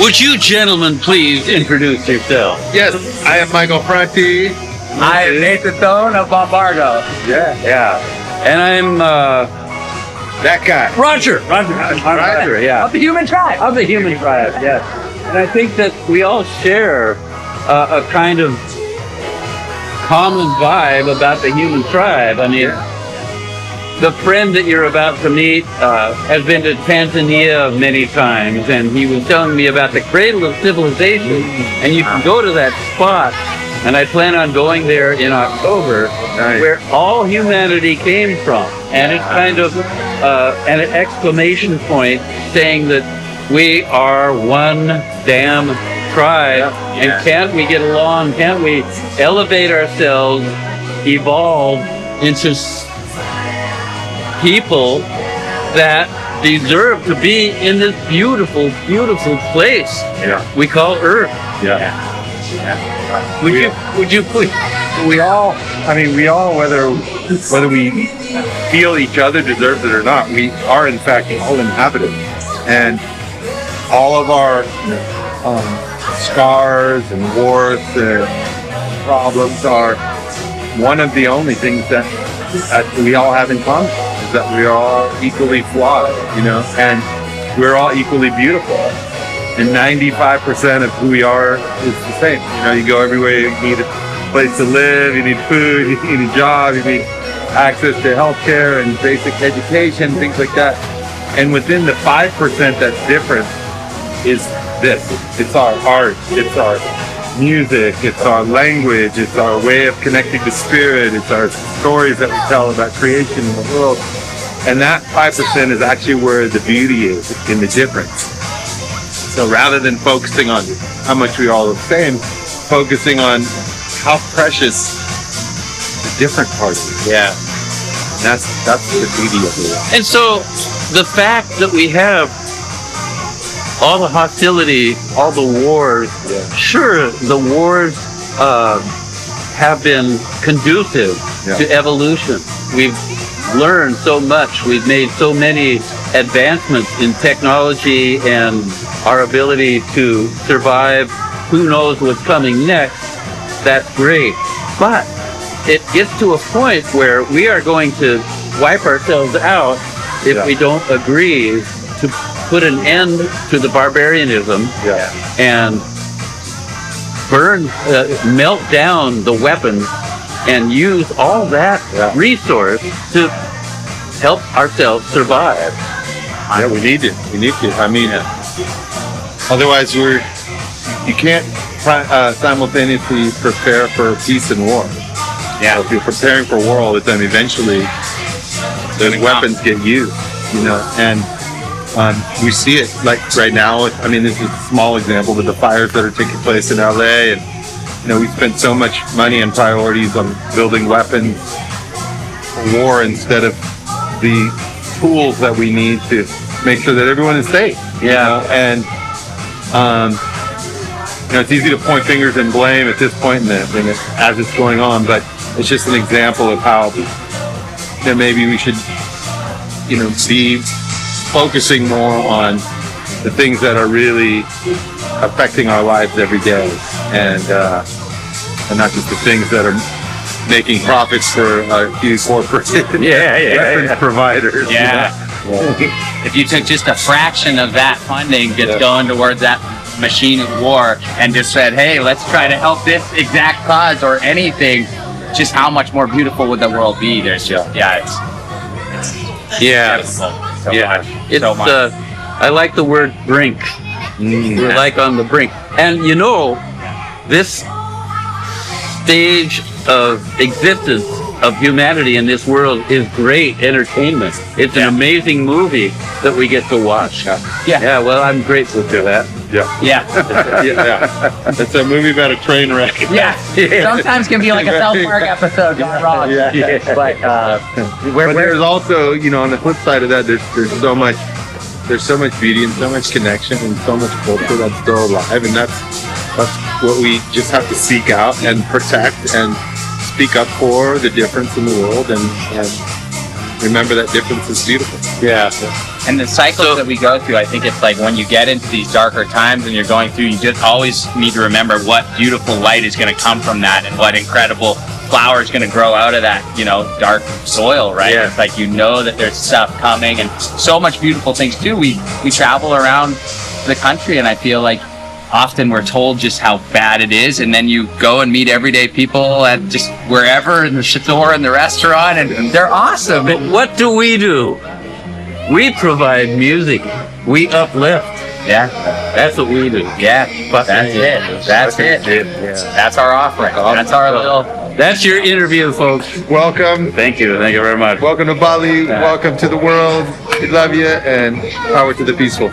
Would you gentlemen please introduce yourselves? Yes, I am Michael Franti. I am Nathan Thoen of Bombardo. Yeah. And I'm That guy. Roger. I'm Roger, yeah. Of the human tribe. Of the human tribe, yes. And I think that we all share a kind of common vibe about the human tribe. I mean, the friend that you're about to meet has been to Tanzania many times, and he was telling me about the cradle of civilization, and you can go to that spot, and I plan on going there in October, where all humanity came from. And it's kind of an exclamation point saying that we are one damn tribe, and can't we get along, can't we elevate ourselves, evolve into people that deserve to be in this beautiful, beautiful place we call Earth. Would you please? We all, whether we feel each other deserves it or not, we are in fact all inhabitants. And all of our scars and warts and problems are one of the only things that we all have in common, is that we are all equally flawed, and we're all equally beautiful. And 95% of who we are is the same. You go everywhere, you need a place to live, you need food, you need a job, you need access to healthcare and basic education, things like that. And within the 5% that's different is this. It's our art, it's our music, it's our language, it's our way of connecting to spirit, it's our stories that we tell about creation in the world. And that 5% is actually where the beauty is, in the difference. So rather than focusing on how much we all are the same, focusing on how precious the different part is. Yeah. That's the beauty of it. And so the fact that we have all the hostility, all the wars, sure, the wars have been conducive to evolution. We've learned so much. We've made so many advancements in technology and our ability to survive. Who knows what's coming next? That's great. But it gets to a point where we are going to wipe ourselves out if we don't agree to put an end to the barbarianism and melt down the weapons and use all that resource to help ourselves survive. Yeah, we need it. I mean, otherwise you can't simultaneously prepare for peace and war. So if you're preparing for war all the time, eventually those weapons get used, and we see it like right now. I mean, this is a small example, but the fires that are taking place in LA, and we spent so much money and priorities on building weapons for war instead of the tools that we need to make sure that everyone is safe. And it's easy to point fingers and blame at this point as it's going on, but it's just an example of how maybe we should be focusing more on the things that are really affecting our lives every day, and not just the things that are making profits for a few corporate weapons providers. If you took just a fraction of that funding just going towards that machine of war and just said, hey, let's try to help this exact cause or anything, just how much more beautiful would the world be? There's just I like the word brink. We're like on the brink. And this stage of existence of humanity in this world is great entertainment. It's an amazing movie that we get to watch. Well, I'm grateful for that. It's a movie about a train wreck. Sometimes can be like a South Park episode gone wrong. But there's also, on the flip side of that, there's so much beauty and so much connection and so much culture that's still alive, and that's what we just have to seek out and protect and speak up for the difference in the world, and remember that difference is beautiful. Yeah. And the cycles that we go through, I think it's like when you get into these darker times and you're going through, you just always need to remember what beautiful light is going to come from that and what incredible flower is going to grow out of that, dark soil, right? Yeah. It's like, that there's stuff coming and so much beautiful things too. We travel around the country and I feel like often we're told just how bad it is, and then you go and meet everyday people at just wherever, in the store, in the restaurant, and they're awesome. But what do? We provide music. We uplift. Yeah, That's what we do. yeah, that's it. That's it. Yeah. That's our offering. That's our little. That's your interview, folks. Welcome. Thank you. Thank you very much. Welcome to Bali. Welcome to the world. We love you, and power to the peaceful.